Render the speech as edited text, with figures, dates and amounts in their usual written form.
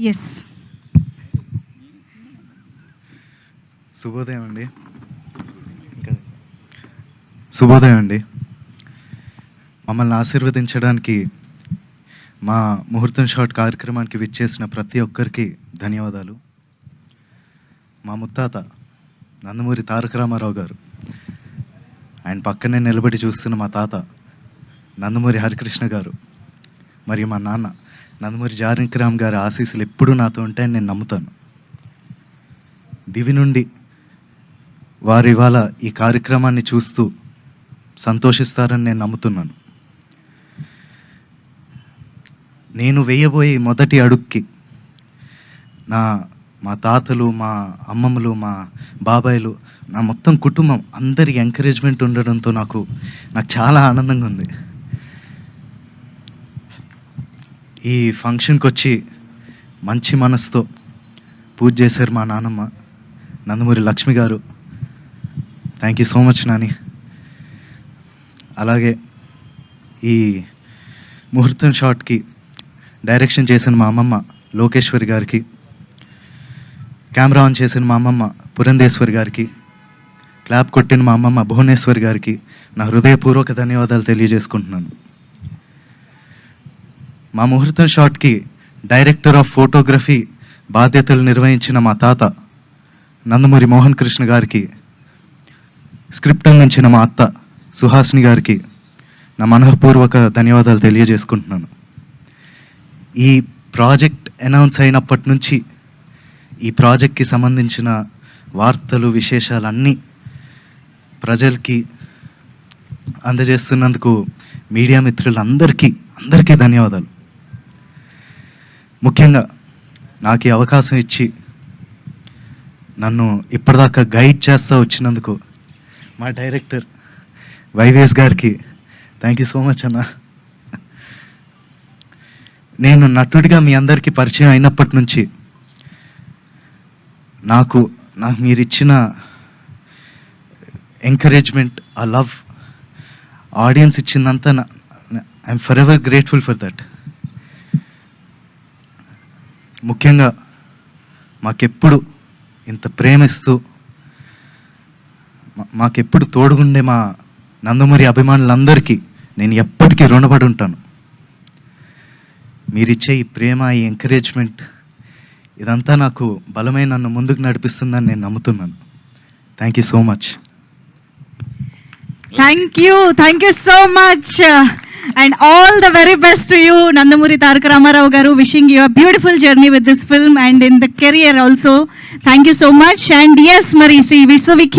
Yes. శుభోదయం అండి. శుభోదయం అండి. మమ్మల్ని ఆశీర్వదించడానికి మా ముహూర్తం షాట్ కార్యక్రమానికి విచ్చేసిన ప్రతి ఒక్కరికి ధన్యవాదాలు. మా ముత్తాత నందమూరి తారక రామారావు గారు, ఆయన పక్కనే నిలబడి చూస్తున్న మా తాత నందమూరి హరికృష్ణ గారు, మరియు మా నాన్న నందమూరి జానకిరామ్ గారి ఆశీస్సులు ఎప్పుడూ నాతో ఉంటాయని నేను నమ్ముతాను. దివి నుండి వారు ఇవాళ ఈ కార్యక్రమాన్ని చూస్తూ సంతోషిస్తారని నేను నమ్ముతున్నాను. నేను వేయబోయే మొదటి అడుగుకి మా తాతలు, మా అమ్మమ్మలు, మా బాబాయిలు, నా మొత్తం కుటుంబం అందరి ఎంకరేజ్మెంట్ ఉండడంతో నాకు చాలా ఆనందంగా ఉంది. ఈ ఫంక్షన్కి వచ్చి మంచి మనసుతో పూజ చేశారు మా నాన్నమ్మ నందమూరి లక్ష్మి గారు. Thank you so much Nani. అలాగే ఈ ముహూర్తం షాట్కి డైరెక్షన్ చేసిన మా అమ్మమ్మ లోకేశ్వరి గారికి, కెమెరా ఆన్ చేసిన మా అమ్మమ్మ పురంధేశ్వరి గారికి, క్లాప్ కొట్టిన మా అమ్మమ్మ భువనేశ్వరి గారికి నా హృదయపూర్వక ధన్యవాదాలు తెలియజేసుకుంటున్నాను. మా ముహూర్తం షాట్కి డైరెక్టర్ ఆఫ్ ఫోటోగ్రఫీ బాధ్యతలు నిర్వహించిన మా తాత నందమూరి మోహన్ కృష్ణ గారికి, స్క్రిప్ట్ అందించిన మా అత్త సుహాసిని గారికి నా మనఃపూర్వక ధన్యవాదాలు తెలియజేసుకుంటున్నాను. ఈ ప్రాజెక్ట్ అనౌన్స్ అయినప్పటి నుంచి ఈ ప్రాజెక్ట్కి సంబంధించిన వార్తలు, విశేషాలన్నీ ప్రజలకి అందజేస్తున్నందుకు మీడియా మిత్రులందరికీ ధన్యవాదాలు. ముఖ్యంగా నాకు ఈ అవకాశం ఇచ్చి నన్ను ఇప్పటిదాకా గైడ్ చేస్తూ వచ్చినందుకు మా డైరెక్టర్ వైవేస్ గారికి థ్యాంక్ యూ సో మచ్ అన్న. నేను నటుడిగా మీ అందరికీ పరిచయం అయినప్పటి నుంచి నాకు మీరు ఇచ్చిన ఎంకరేజ్మెంట్, ఆ లవ్, ఆడియన్స్ ఇచ్చిందంతా I'm forever grateful for that. ముఖ్యంగా మాకెప్పుడు ఇంత ప్రేమిస్తూ మాకెప్పుడు తోడుగుండే మా నందమూరి అభిమానులందరికీ నేను ఎప్పటికీ రుణపడి ఉంటాను. మీరిచ్చే ఈ ప్రేమ, ఈ ఎంకరేజ్మెంట్ ఇదంతా నాకు బలమైన నన్ను ముందుకు నడిపిస్తుందని నేను నమ్ముతున్నాను. Thank you so much. Thank you so much, and all the very best to you, Nandamuri Taraka Ramarao garu. Wishing you a beautiful journey with this film and in the career also. Thank you so much. And yes, Mari Sri Vishwavikya